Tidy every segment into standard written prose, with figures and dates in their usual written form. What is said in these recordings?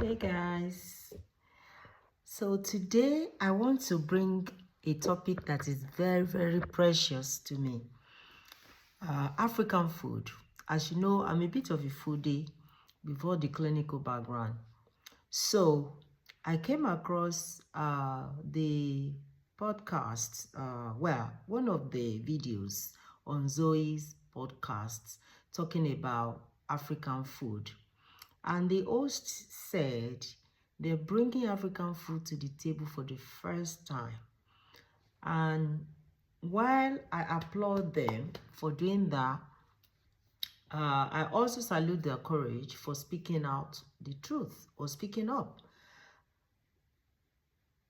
Hey guys, so today I want to bring a topic that is very precious to me. African food. As you know, I'm a bit of a foodie before the clinical background. So I came across the podcast, one of the videos on Zoe's podcast talking about African food. And the host said they're bringing African food to the table for the first time. And while I applaud them for doing that, I also salute their courage for speaking out the truth or speaking up.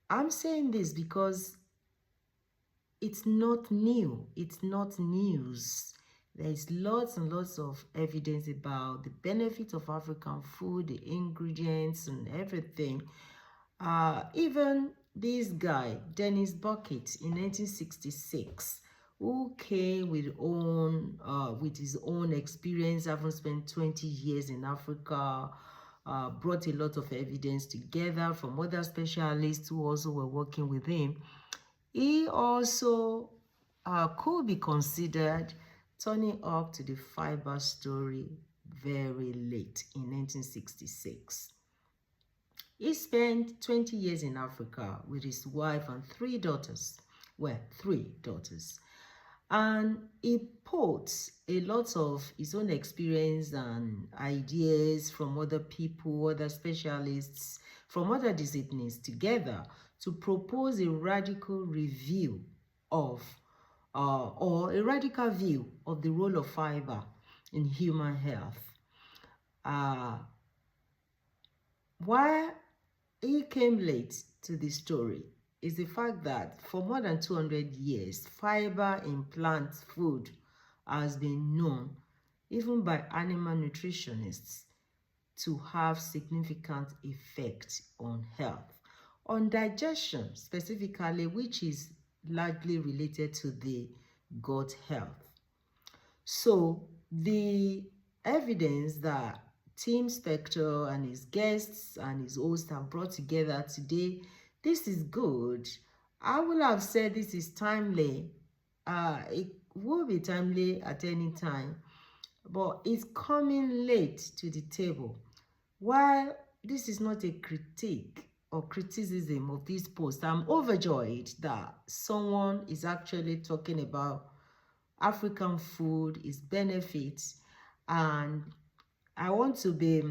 I'm saying this because it's not new. It's not news. There's lots and lots of evidence about the benefits of African food, the ingredients and everything. Even this guy, Dennis Bucket, in 1966, who came with his own experience, having spent 20 years in Africa, brought a lot of evidence together from other specialists who also were working with him. He also could be considered turning up to the fiber story very late in 1966. He spent 20 years in Africa with his wife and three daughters. Well, three daughters. And he puts a lot of his own experience and ideas from other people, other specialists, from other disciplines together to propose a radical review of, or a radical view of the role of fiber in human health. Why he came late to the story is the fact that for more than 200 years, fiber in plant food has been known, even by animal nutritionists, to have significant effect on health, on digestion specifically, which is largely related to the gut health. So the evidence that Tim Spector and his guests and his host have brought together today, this is good. I will have said this is timely. It will be timely at any time, but it's coming late to the table. While this is not a critique or criticism of this post, I'm overjoyed that someone is actually talking about African food, its benefits, and I want to be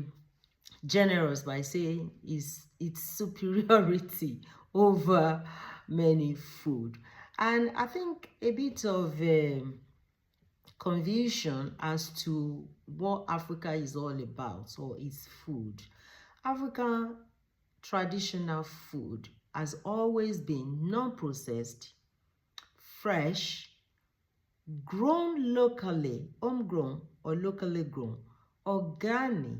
generous by saying its superiority over many food. And I think a bit of confusion as to what Africa is all about or its food. African traditional food has always been non-processed, fresh, grown locally, homegrown or locally grown, organic,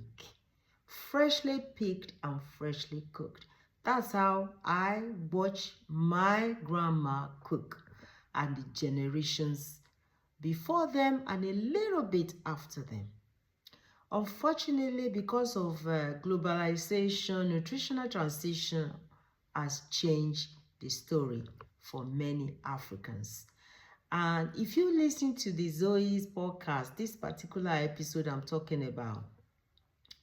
freshly picked and freshly cooked. That's how I watch my grandma cook and the generations before them and a little bit after them. Unfortunately, because of globalization, nutritional transition has changed the story for many Africans. And if you listen to the Zoe's podcast, this particular episode I'm talking about,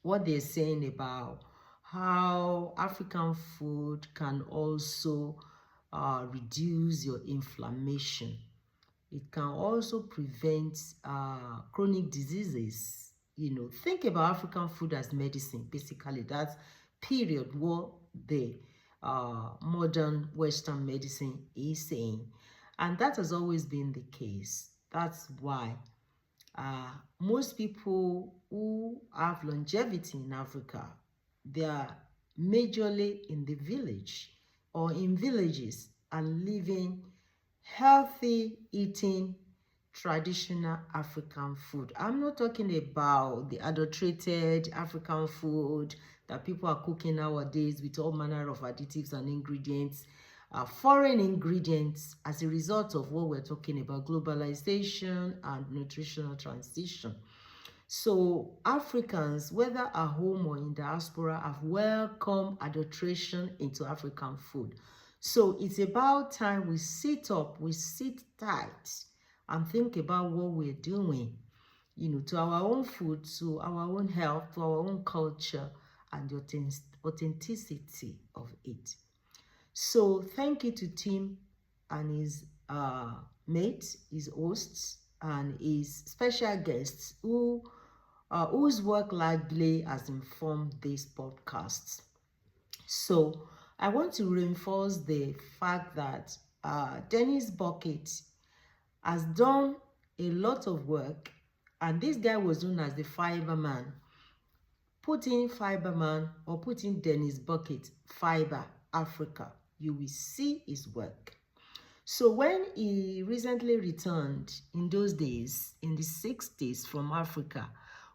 what they're saying about how African food can also reduce your inflammation. It can also prevent chronic diseases. You know, think about African food as medicine. Basically, that's period what the modern Western medicine is saying. And that has always been the case. That's why most people who have longevity in Africa, they are majorly in the village or in villages and living healthy eating traditional African food. I'm not talking about the adulterated African food that people are cooking nowadays with all manner of additives and ingredients, foreign ingredients, as a result of what we're talking about, globalization and nutritional transition. So Africans, whether at home or in diaspora, have welcomed adulteration into African food. So it's about time we sit up, we sit tight, and think about what we're doing, to our own food, to our own health, to our own culture, and the authenticity of it. So thank you to Tim and his mates, his hosts, and his special guests whose work largely has informed this podcast. So I want to reinforce the fact that Dennis Bucket has done a lot of work, and this guy was known as the Fiber Man. Put in Fiber Man or put in Dennis Bucket Fiber Africa, you will see his work. So when he recently returned in those days, in the 60s from Africa,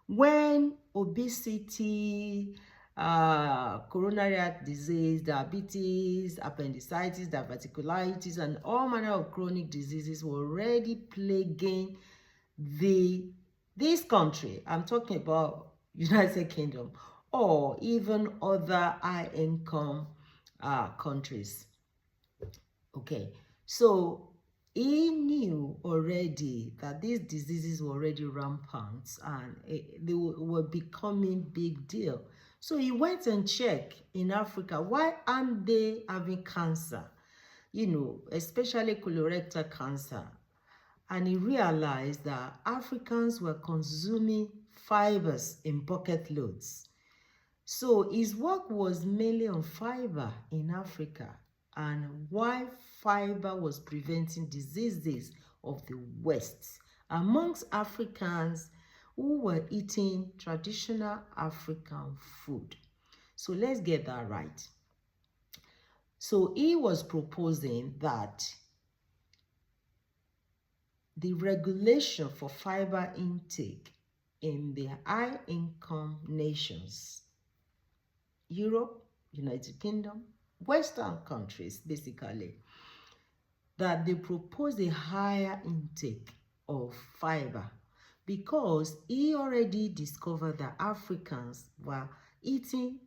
when obesity, coronary heart disease, diabetes, appendicitis, diverticulitis, and all manner of chronic diseases were already plaguing this country. I'm talking about United Kingdom or even other high-income countries. Okay, so he knew already that these diseases were already rampant and they were becoming big deal. So he went and checked in Africa, why aren't they having cancer? Especially colorectal cancer. And he realized that Africans were consuming fibers in bucket loads. So his work was mainly on fiber in Africa and why fiber was preventing diseases of the West amongst Africans who were eating traditional African food. So let's get that right. So he was proposing that the regulation for fiber intake in the high-income nations, Europe, United Kingdom, Western countries, basically, that they propose a higher intake of fiber because he already discovered that Africans were eating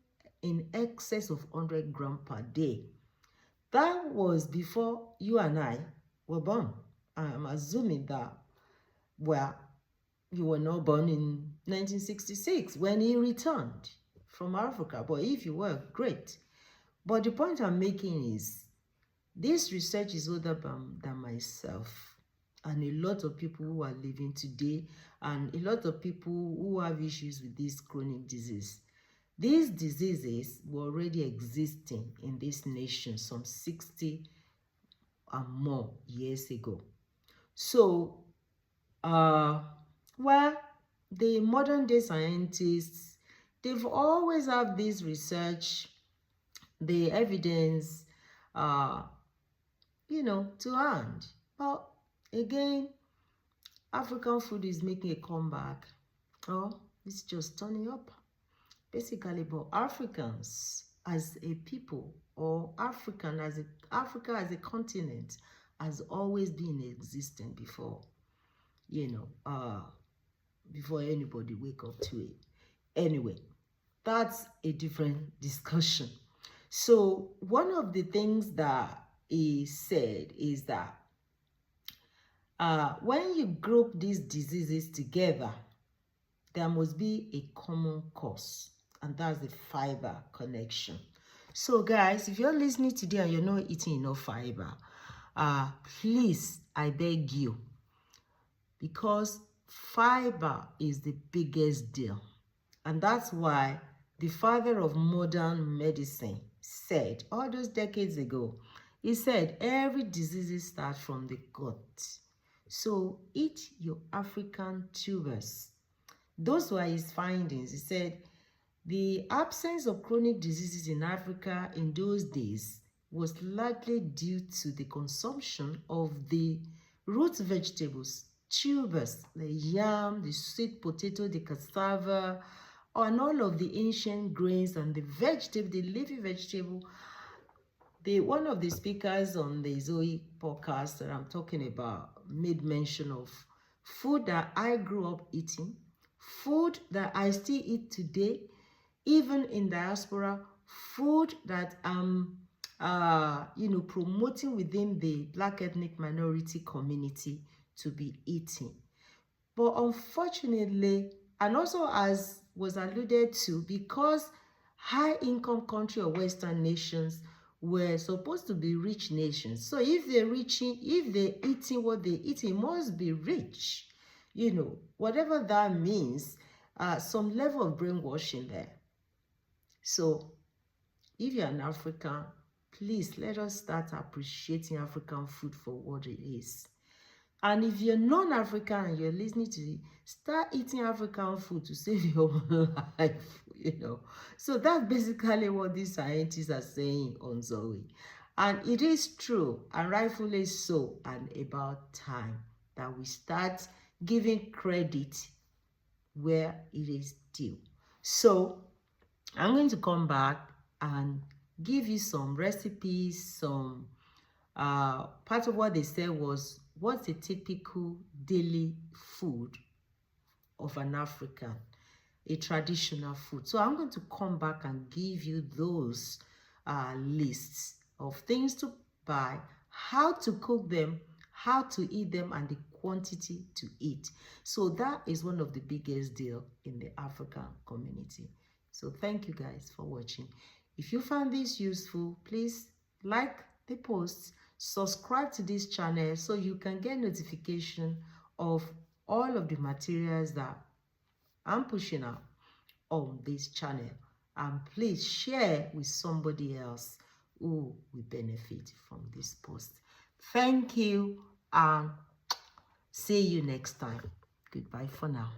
in excess of 100 grams per day. That was before you and I were born. I'm assuming that, well, you were not born in 1966 when he returned from Africa. But if you were, great. But the point I'm making is this research is older than myself and a lot of people who are living today and a lot of people who have issues with this chronic disease. These diseases were already existing in this nation some 60 and more years ago. So, well, the modern day scientists, they've always had this research, the evidence, to hand. But again, African food is making a comeback. Oh, it's just turning up. Basically, but Africans as a people or Africa as a continent has always been existent before, before anybody wake up to it. Anyway, that's a different discussion. So one of the things that he said is that when you group these diseases together, there must be a common cause, and that's the fiber connection. So guys, if you're listening today and you're not eating enough fiber, please, I beg you, because fiber is the biggest deal. And that's why the father of modern medicine said, all those decades ago, he said, every disease starts from the gut. So eat your African tubers. Those were his findings. He said, the absence of chronic diseases in Africa in those days was largely due to the consumption of the root vegetables, tubers, the yam, the sweet potato, the cassava, and all of the ancient grains and the vegetable, the leafy vegetable. One of the speakers on the Zoe podcast that I'm talking about made mention of food that I grew up eating, food that I still eat today, even in diaspora, food that I'm promoting within the Black ethnic minority community to be eating. But unfortunately, and also as was alluded to, because high income country or Western nations were supposed to be rich nations. So if they're eating what they eat, it must be rich. Whatever that means, some level of brainwashing there. So if you're an African, please let us start appreciating African food for what it is. And if you're non-African and you're listening to it, start eating African food to save your own life. So that's basically what these scientists are saying on Zoe. And it is true, and rightfully so, and about time that we start giving credit where it is due. So I'm going to come back and give you some recipes, some part of what they said was, what's a typical daily food of an African, a traditional food. So I'm going to come back and give you those lists of things to buy, how to cook them, how to eat them, and the quantity to eat. So that is one of the biggest deal in the African community. So thank you guys for watching. If you found this useful, please like the posts, subscribe to this channel so you can get notification of all of the materials that I'm pushing out on this channel. And please share with somebody else who will benefit from this post. Thank you and see you next time. Goodbye for now.